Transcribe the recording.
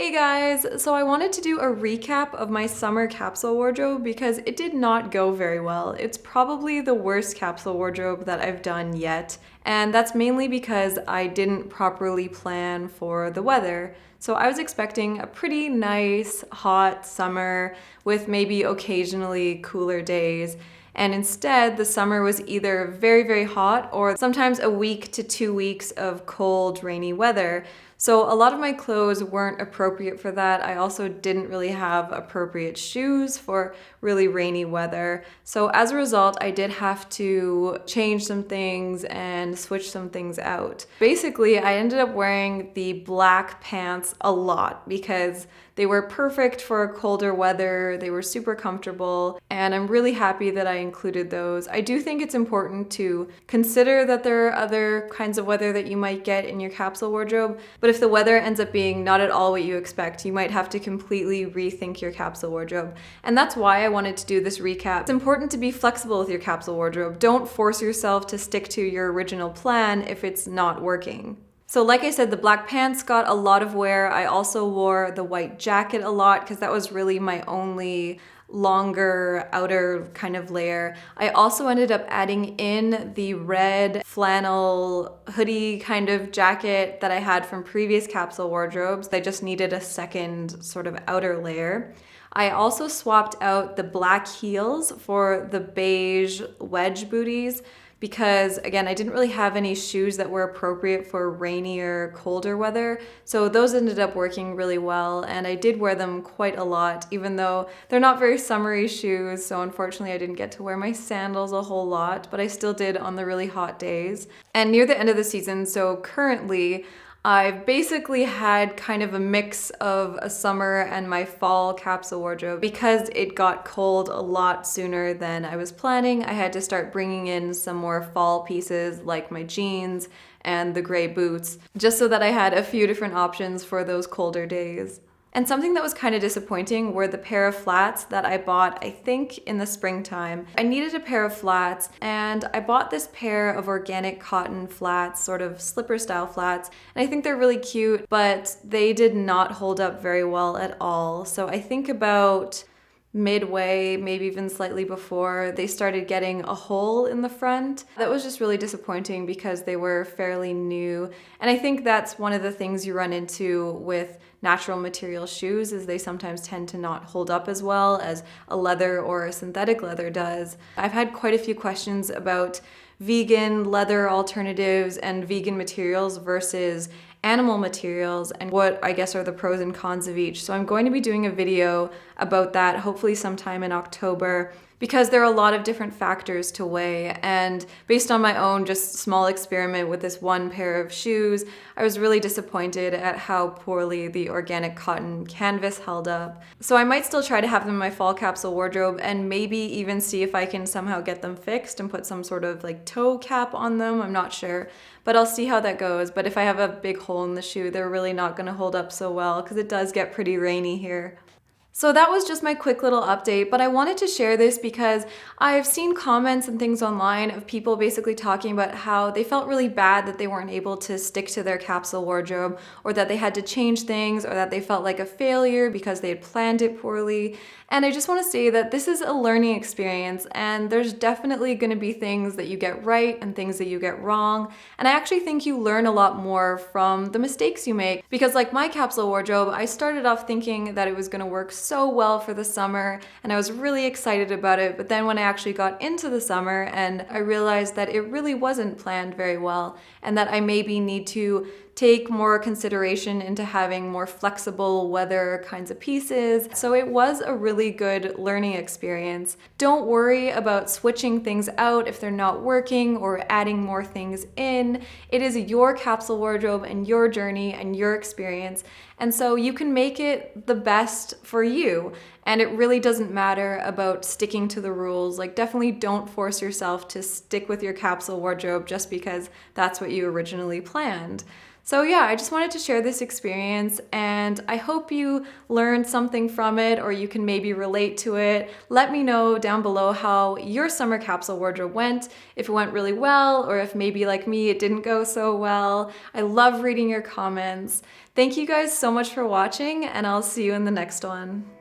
Hey guys, so I wanted to do a recap of my summer capsule wardrobe because it did not go very well. It's probably the worst capsule wardrobe that I've done yet, and that's mainly because I didn't properly plan for the weather. So I was expecting a pretty nice, hot summer with maybe occasionally cooler days. And instead, the summer was either very, very hot or sometimes a week to 2 weeks of cold, rainy weather. So a lot of my clothes weren't appropriate for that. I also didn't really have appropriate shoes for really rainy weather. So as a result, I did have to change some things and switch some things out. Basically, I ended up wearing the black pants a lot because they were perfect for colder weather, they were super comfortable, and I'm really happy that I included those. I do think it's important to consider that there are other kinds of weather that you might get in your capsule wardrobe, but if the weather ends up being not at all what you expect, you might have to completely rethink your capsule wardrobe. And that's why I wanted to do this recap. It's important to be flexible with your capsule wardrobe. Don't force yourself to stick to your original plan if it's not working. So like I said, the black pants got a lot of wear. I also wore the white jacket a lot because that was really my only longer outer kind of layer. I also ended up adding in the red flannel hoodie kind of jacket that I had from previous capsule wardrobes. I just needed a second sort of outer layer. I also swapped out the black heels for the beige wedge booties because, again, I didn't really have any shoes that were appropriate for rainier, colder weather. So those ended up working really well, and I did wear them quite a lot, even though they're not very summery shoes. So unfortunately, I didn't get to wear my sandals a whole lot, but I still did on the really hot days. And near the end of the season, so currently, I've basically had kind of a mix of a summer and my fall capsule wardrobe. Because it got cold a lot sooner than I was planning, I had to start bringing in some more fall pieces like my jeans and the gray boots, just so that I had a few different options for those colder days. And something that was kind of disappointing were the pair of flats that I bought, I think, in the springtime. I needed a pair of flats, and I bought this pair of organic cotton flats, sort of slipper style flats, and I think they're really cute, but they did not hold up very well at all. So I think about midway, maybe even slightly before, they started getting a hole in the front. That was just really disappointing because they were fairly new. And I think that's one of the things you run into with natural material shoes is they sometimes tend to not hold up as well as a leather or a synthetic leather does. I've had quite a few questions about vegan leather alternatives and vegan materials versus animal materials and what I guess are the pros and cons of each. So I'm going to be doing a video about that hopefully sometime in October because there are a lot of different factors to weigh, and based on my own just small experiment with this one pair of shoes, I was really disappointed at how poorly the organic cotton canvas held up. So I might still try to have them in my fall capsule wardrobe and maybe even see if I can somehow get them fixed and put some sort of like toe cap on them. I'm not sure, but I'll see how that goes. But if I have a big hole in the shoe, they're really not going to hold up so well because it does get pretty rainy here. So that was just my quick little update, but I wanted to share this because I've seen comments and things online of people basically talking about how they felt really bad that they weren't able to stick to their capsule wardrobe, or that they had to change things, or that they felt like a failure because they had planned it poorly. And I just want to say that this is a learning experience, and there's definitely going to be things that you get right and things that you get wrong. And I actually think you learn a lot more from the mistakes you make, because like my capsule wardrobe, I started off thinking that it was going to work so well for the summer and I was really excited about it, but then when I actually got into the summer and I realized that it really wasn't planned very well and that I maybe need to take more consideration into having more flexible weather kinds of pieces. So it was a really good learning experience. Don't worry about switching things out if they're not working or adding more things in. It is your capsule wardrobe and your journey and your experience. And so you can make it the best for you. And it really doesn't matter about sticking to the rules. Like, definitely don't force yourself to stick with your capsule wardrobe just because that's what you originally planned. So yeah, I just wanted to share this experience and I hope you learned something from it or you can maybe relate to it. Let me know down below how your summer capsule wardrobe went, if it went really well or if maybe like me it didn't go so well. I love reading your comments. Thank you guys so much for watching and I'll see you in the next one.